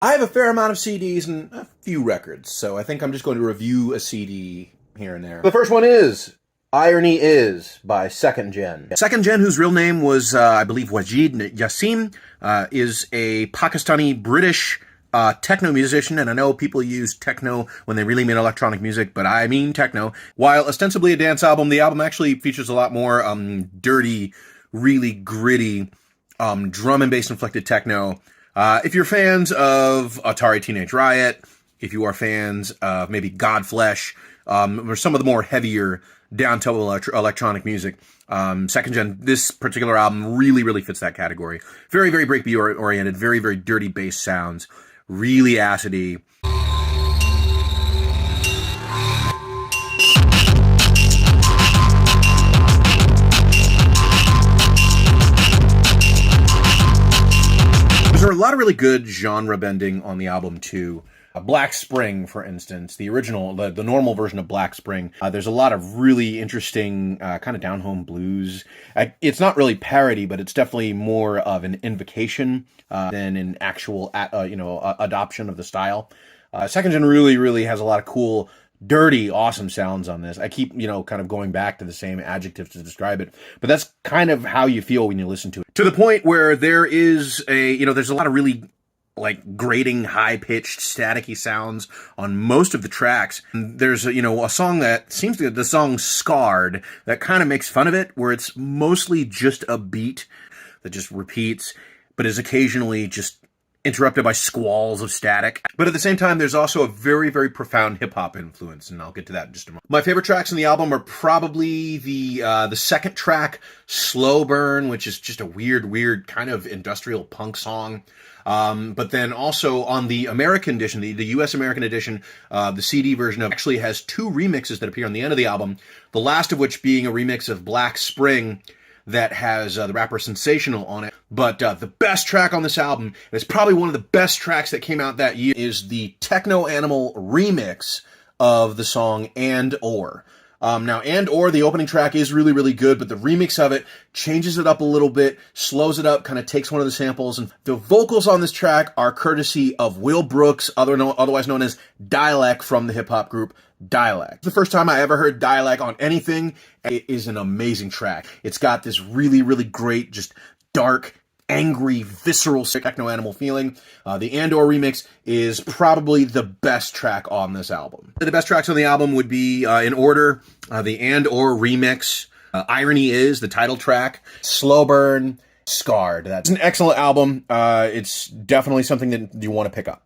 I have a fair amount of CDs and a few records, so I think I'm just going to review a CD here and there. The first one is Irony Is by Second Gen. Second Gen, whose real name was, I believe, Wajid Yassin, is a Pakistani-British techno musician, and I know people use techno when they really mean electronic music, but I mean techno. While ostensibly a dance album, the album actually features a lot more dirty, really gritty, drum and bass inflected techno. If you're fans of Atari Teenage Riot, if you are fans of maybe Godflesh, or some of the more heavier down-tempo electronic music, Second Gen, this particular album really, really fits that category. Very, very breakbeat oriented, very, very dirty bass sounds, really acidy. There are a lot of really good genre bending on the album too. Black Spring, for instance, the original, the normal version of Black Spring, there's a lot of really interesting kind of down-home blues. It's not really parody, but it's definitely more of an invocation than an actual, adoption of the style. Second Gen really, really has a lot of cool, dirty, awesome sounds on this. I keep, kind of going back to the same adjectives to describe it, but that's kind of how you feel when you listen to it. To the point where there is there's a lot of really grating, high-pitched, staticky sounds on most of the tracks. There's a song that seems to, the song Scarred, that kind of makes fun of it, where it's mostly just a beat that just repeats, but is occasionally just interrupted by squalls of static. But at the same time, there's also a very, very profound hip-hop influence, and I'll get to that in just a moment. My favorite tracks in the album are probably the second track, Slow Burn, which is just a weird kind of industrial punk song. But then also on the American edition, the US American edition, the CD version of actually has two remixes that appear on the end of the album, the last of which being a remix of Black Spring, that has the rapper Sensational on it. But the best track on this album, and it's probably one of the best tracks that came out that year, is the Techno Animal remix of the song And Or. Now, And Or, the opening track, is really, really good, but the remix of it changes it up a little bit, slows it up, kind of takes one of the samples, and the vocals on this track are courtesy of Will Brooks, otherwise known as Dialect from the hip-hop group Dialect. The first time I ever heard Dialect on anything, it is an amazing track. It's got this really, really great, just dark, angry, visceral Techno Animal feeling. The And Or remix is probably the best track on this album. The best tracks on the album would be, in order, the And Or remix, Irony Is, the title track, Slow Burn, Scarred. That's an excellent album. It's definitely something that you want to pick up.